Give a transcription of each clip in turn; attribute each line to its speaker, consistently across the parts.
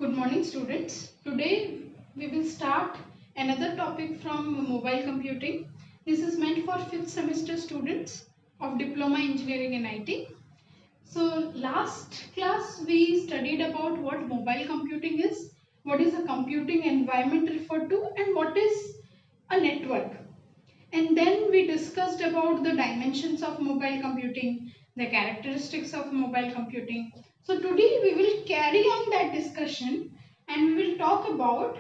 Speaker 1: Good morning students. Today we will start another topic from mobile computing. This is meant for 5th semester students of Diploma Engineering in IT. So last class we studied about what mobile computing is, what is a computing environment referred to, and what is a network. And then we discussed about the dimensions of mobile computing, the characteristics of mobile computing. So today we will carry on that discussion and we will talk about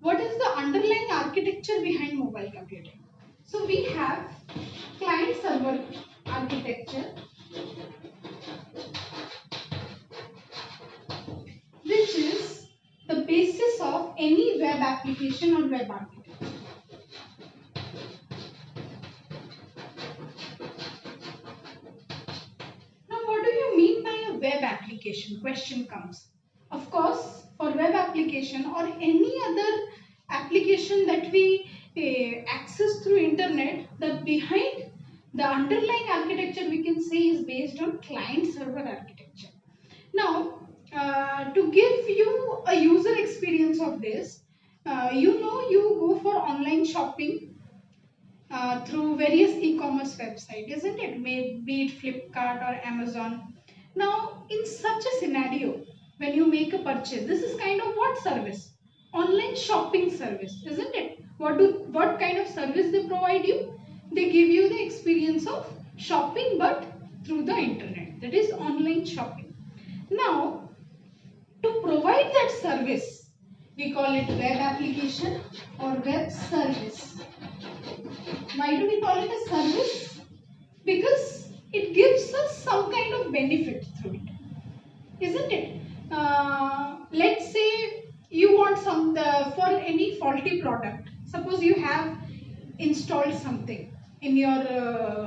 Speaker 1: what is the underlying architecture behind mobile computing. So we have client server architecture, which is the basis of any web application or web architecture. Now, what do you mean by a web application? Question comes. Of course, for web application or any other application that we access through internet, the behind the underlying architecture we can say is based on client server architecture. Now, to give you a user experience of this, you go for online shopping through various e-commerce websites, isn't it? Be it Flipkart or Amazon. Now, in such a scenario, when you make a purchase, this is kind of what service? Online shopping service, isn't it? What kind of service they provide you? They give you the experience of shopping, but through the internet. That is online shopping. Now, to provide that service, we call it web application or web service. Why do we call it a service? Because it gives us some kind of benefit through it, isn't it? Let's say you want for any faulty product. Suppose you have installed something in your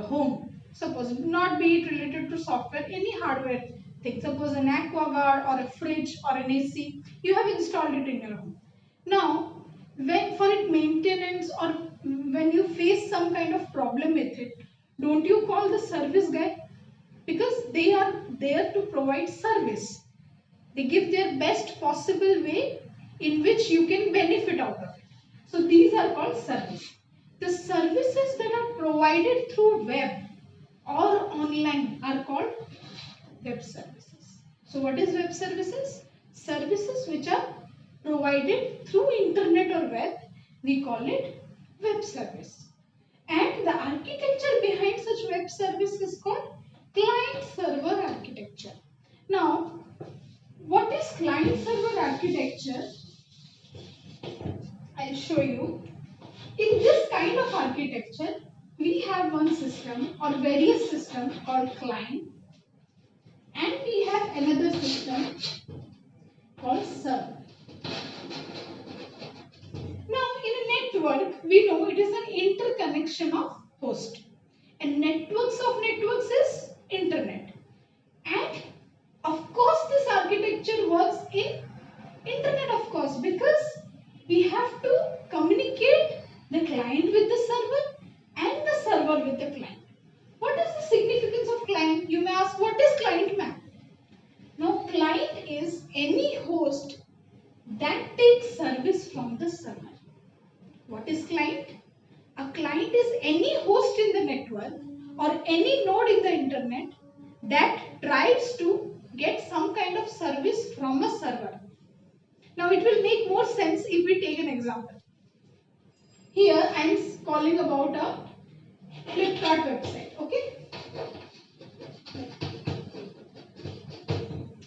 Speaker 1: home. Suppose not be it related to software, any hardware thing. Suppose an aquaguard or a fridge or an AC. You have installed it in your home. Now, when for it maintenance or when you face some kind of problem with it, don't you call the service guy? Because they are there to provide service. They give their best possible way in which you can benefit out of it. So these are called service. The services that are provided through web or online are called web services. So what is web services? Services which are provided through internet or web, we call it web service. And the architecture behind such web service is called client server architecture. Now, what is client server architecture? I'll show you. In this kind of architecture, we have one system or various systems called client, and we have another system called server. Now, in a network, we know it is an interconnection of host. And networks of networks is internet. And of course, this architecture works in internet, of course, because we have to communicate the client with the server and the server with the client. What is the significance of client? You may ask, what is client, ma'am? Now, client is any host that takes service from the server. What is client? A client is any host in the network or any node in the internet that tries to get some kind of service from a server. Now it will make more sense if we take an example. Here I am calling about a Flipkart website. Okay.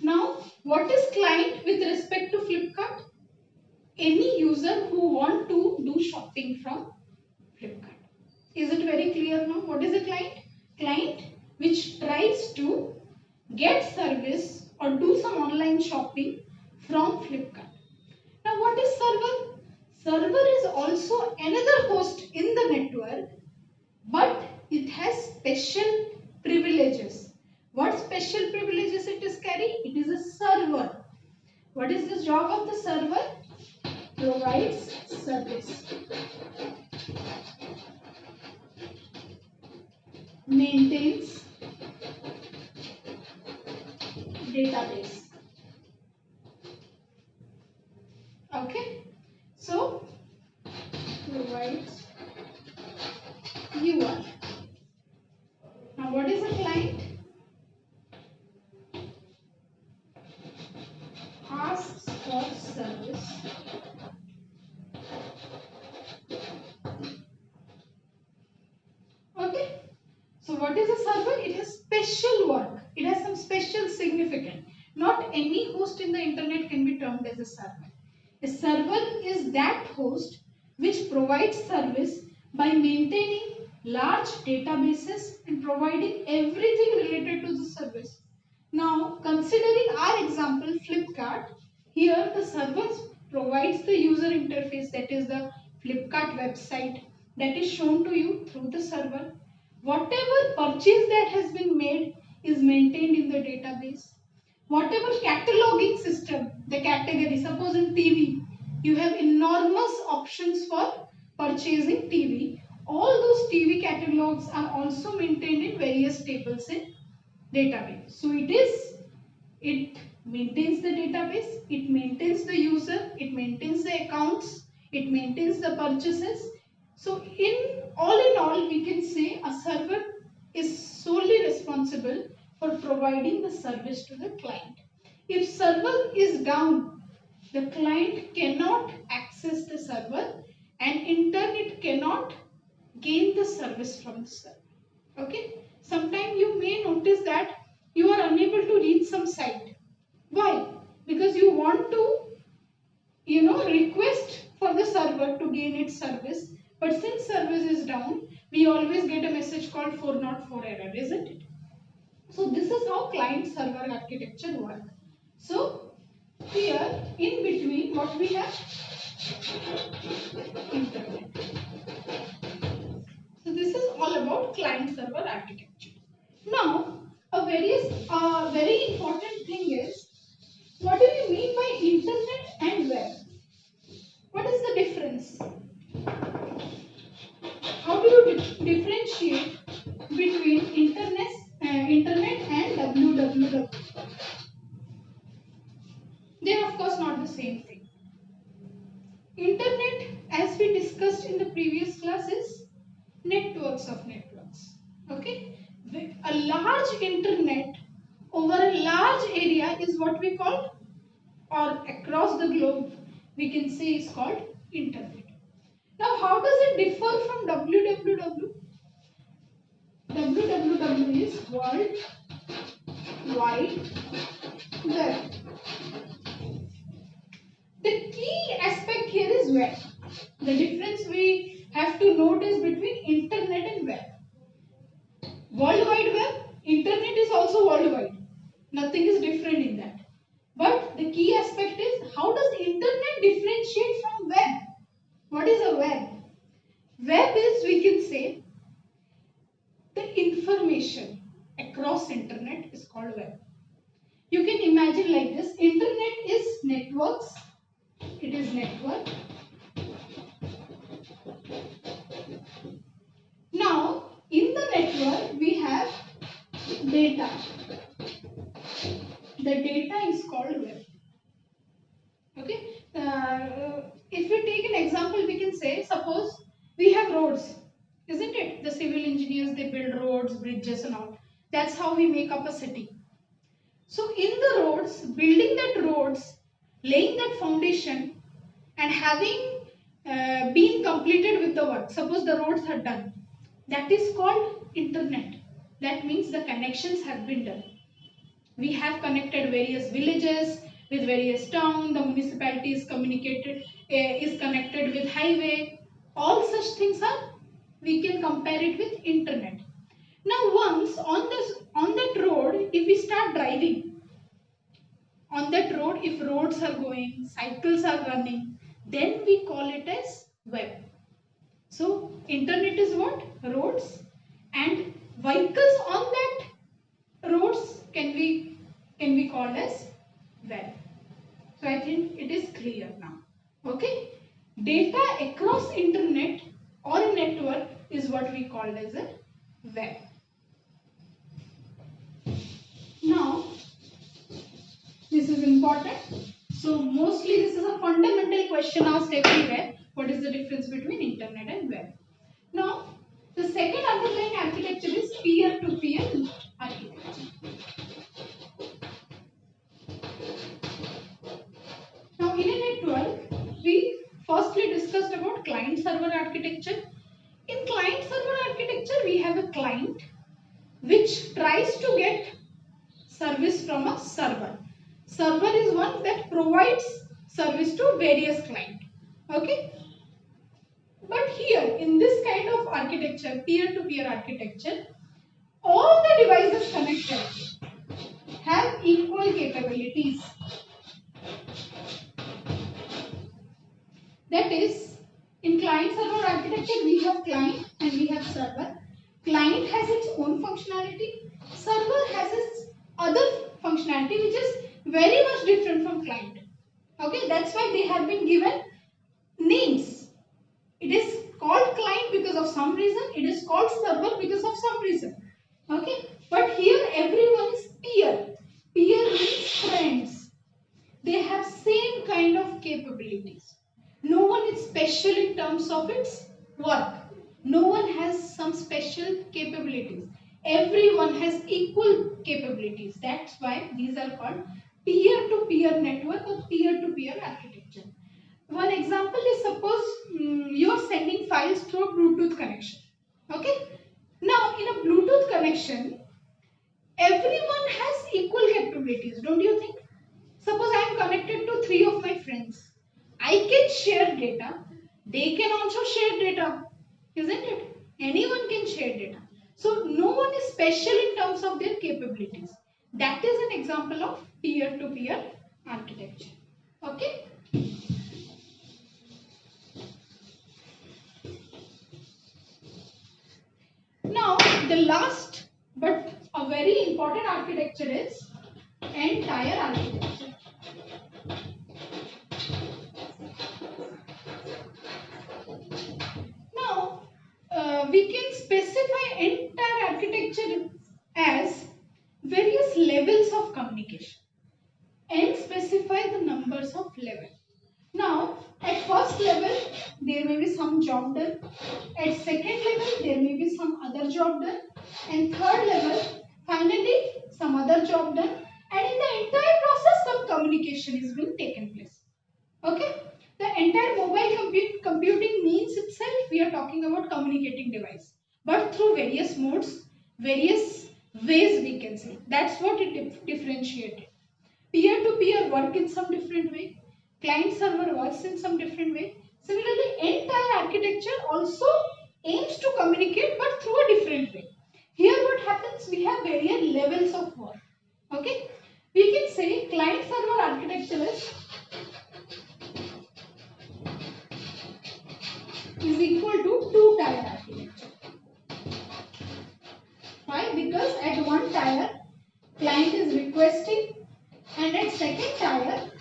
Speaker 1: Now what is client with respect to Flipkart? Any user who want to do shopping from Flipkart. Is it very clear now? What is a client? Client which tries to get service or do some online shopping from Flipkart. Now what is server? Server is also another host in the network, but it has special privileges. What special privileges it is carrying? It is a server. What is the job of the server? Provides service. Maintains database. service. Okay. So what is a server? It has special work. It has some special significance. Not any host in the internet can be termed as a server. A server is that host which provides service by maintaining large databases and providing everything related to the service. Now, considering our example Flipkart, here the server provides the user interface, that is the Flipkart website, that is shown to you through the server. Whatever purchase that has been made is maintained in the database. Whatever cataloging system, the category, suppose in TV, you have enormous options for purchasing TV. All those TV catalogs are also maintained in various tables in database. So it maintains the database, it maintains the user, it maintains the accounts, it maintains the purchases. So in all, we can say a server is solely responsible for providing the service to the client. If server is down, the client cannot access the server and in turn it cannot gain the service from the server. Okay. Sometimes you may notice that you are unable to reach some site. Why? Because you want to, request for the server to gain its service. But since service is down, we always get a message called 404 error, isn't it? So this is how client server architecture works. So here in between what we have? Internet. So this is all about client server architecture. Now, a very important thing is, what do you mean by internet and web? What is the difference? How do you differentiate between internet and www? They are of course not the same thing. Internet, as we discussed in the previous classes, networks of networks. Okay, a large internet over a large area is what we call, or across the globe we can say, is called internet. Now, how does it differ from www? www is World Wide Web. The key aspect here is web. The difference we have to note is between internet and web. World Wide Web, internet is also worldwide. Nothing is different in that. But the key aspect is, how does internet differentiate from web? What is a web? Web is, we can say, the information across internet is called web. You can imagine like this: internet is networks. It is network. Now, in the network, we have data. The data is called web. Okay. If we take an example, we can say, suppose we have roads, isn't it? The civil engineers, they build roads, bridges and all. That's how we make up a city. So in the roads, building that roads, laying that foundation and having been completed with the work, suppose the roads are done, that is called internet. That means the connections have been done. We have connected various villages with various towns, the municipality is connected with highway. All such things are, we can compare it with internet. Now once on that road, if we start driving, on that road, if roads are going, cycles are running, then we call it as web. So internet is what? Roads, and vehicles on that roads can be called as web. So I think it is clear now. Okay. Data across internet or a network is what we call as a web. Now, this is important. So mostly this is a fundamental question asked everywhere. What is the difference between internet and web? Now, the second underlying architecture is peer-to-peer architecture. Now, in a discussed about client server architecture. In client server architecture, we have a client which tries to get service from a server. Server is one that provides service to various clients. Okay. But here in this kind of architecture, peer-to-peer architecture, all the devices connected have equal capabilities. That is, in client-server architecture, we have client and we have server. Client has its own functionality. Server has its other functionality which is very much different from client. Okay, that's why they have been given names. It is called client because of some reason. It is called server because of some reason. Okay, but here everyone is peer. Peer means friends. They have same kind of capabilities. No one is special in terms of its work. No one has some special capabilities. Everyone has equal capabilities. That's why these are called peer-to-peer network or peer-to-peer architecture. One example is suppose you are sending files through a Bluetooth connection. Okay. Now in a Bluetooth connection, everyone has equal capabilities, don't you think? Suppose I am connected to 3 of my friends. I can share data. They can also share data. Isn't it? Anyone can share data. So no one is special in terms of their capabilities. That is an example of peer-to-peer architecture. Okay? Now the last but a very important architecture is end-tier architecture. Now we can specify end-tier architecture as various levels of communication and specify the numbers of levels. Now at first level there may be some job done, at second level there may be some other job done, and third level finally some other job done, and in the entire process some communication is being taken place. Okay, the entire mobile computing means itself we are talking about communicating device, but through various modes, various ways we can say. That's what it differentiated. Peer-to-peer work in some different way. Client server works in some different way. Similarly, entire architecture also aims to communicate but through a different way. Here what happens, we have various levels of work. Okay, we can say client server architecture is equal to two-tier architecture. Why? Because at one tier client is requesting and at second tier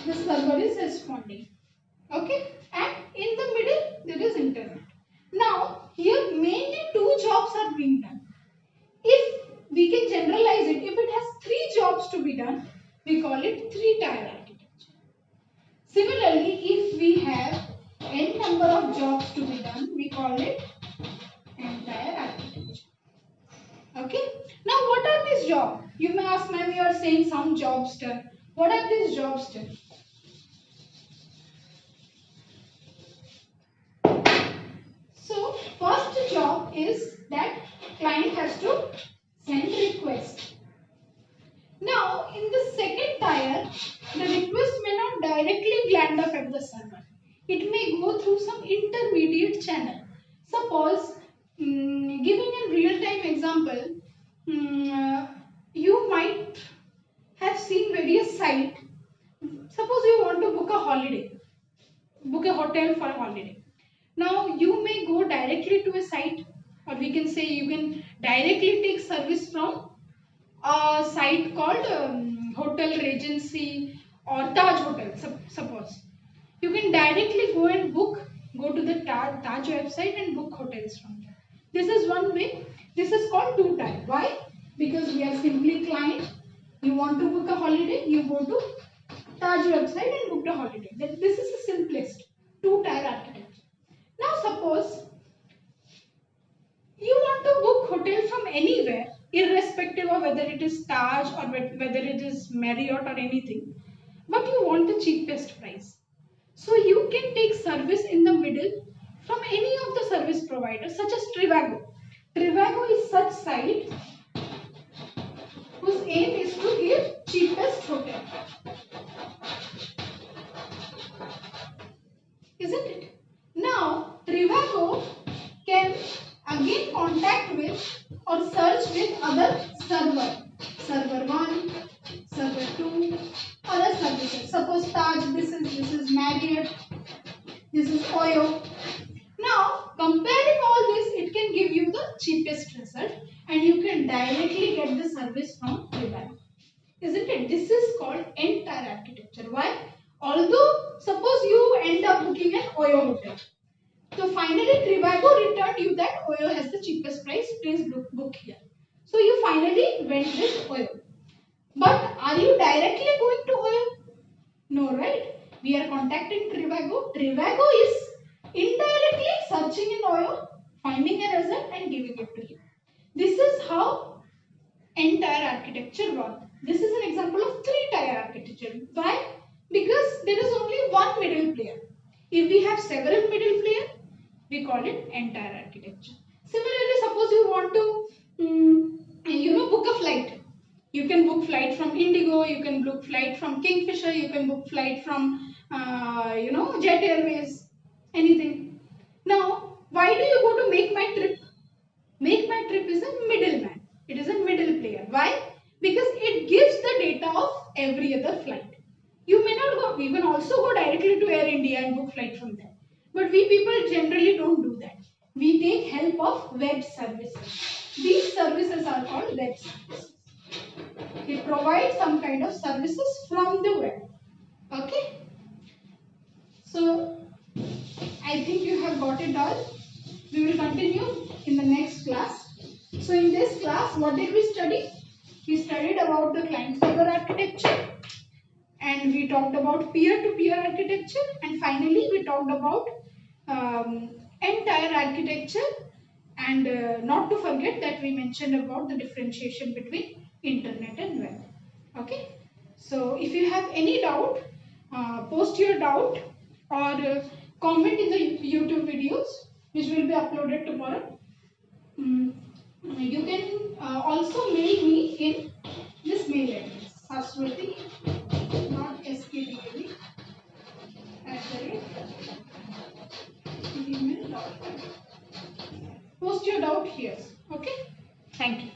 Speaker 1: the server is responding. Okay, and in the middle there is internet. Now here mainly two jobs are being done. If we can generalize it, if it has three jobs to be done, we call it three-tier architecture. Similarly, if we have n number of jobs to be done, we call it entire architecture. Okay. Now what are these jobs? You may ask, ma'am, you are saying some jobs done. What are these jobs done? So first job is that client has to send request. Now in the second tier, the request may not directly land up at the server. It may go through some intermediate channel. Suppose, giving a real-time example, you might have seen various sites. Suppose you want to book a holiday, book a hotel for a holiday. Now you may go directly to a site, or we can say you can directly take service from a site called Hotel Regency or Taj Hotel. Suppose you can directly go and book, go to the Taj website and book hotels from there. This is one way. This is called two-tier. Why? Because we are simply client. You want to book a holiday, you go to Taj website and book the holiday. This is the simplest two-tier architecture. Now suppose you want to book hotel from anywhere, irrespective of whether it is Taj or whether it is Marriott or anything, but you want the cheapest price. So you can take service in the middle from any of the service providers such as Trivago. Trivago is such site whose aim is to give cheapest hotel. Isn't it? Now, Trivago can again contact with or search with other server. Server 1, server 2, other services. Suppose Taj, this is Marriott, this is Oyo. Now, comparing all this, it can give you the cheapest result and you can directly get the service from Trivago. Isn't it? This is called entire architecture. Why? Although, suppose you end up booking an Oyo hotel. So finally, Trivago returned you that Oyo has the cheapest price. Please book here. So you finally went with Oyo. But are you directly going to Oyo? No, right? We are contacting Trivago. Trivago is indirectly searching in Oyo, finding a result and giving it to you. This is how entire architecture works. This is an example of three-tier architecture. Why? Because there is only one middle player. If we have several middle players, we call it entire architecture. Similarly, suppose you want to, book a flight. You can book flight from Indigo, you can book flight from Kingfisher, you can book flight from, Jet Airways, anything. Now, why do you go to Make My Trip? Make My Trip is a middleman. It is a middle player. Why? Because it gives the data of every other flight. You may not go, you can also go directly to Air India and book flight from there. But we people generally don't do that. We take help of web services. These services are called web services. They provide some kind of services from the web. Okay? So, I think you have got it all. We will continue in the next class. So, in this class, what did we study? We studied about the client-server architecture. And we talked about peer-to-peer architecture. And finally, we talked about entire architecture. And not to forget that we mentioned about the differentiation between internet and web. Okay. So if you have any doubt, post your doubt or comment in the YouTube videos which will be uploaded tomorrow. You can also mail me in this mail address, Saraswati, not SKDV, @gmail.com. Post your doubt here. Okay. Thank you.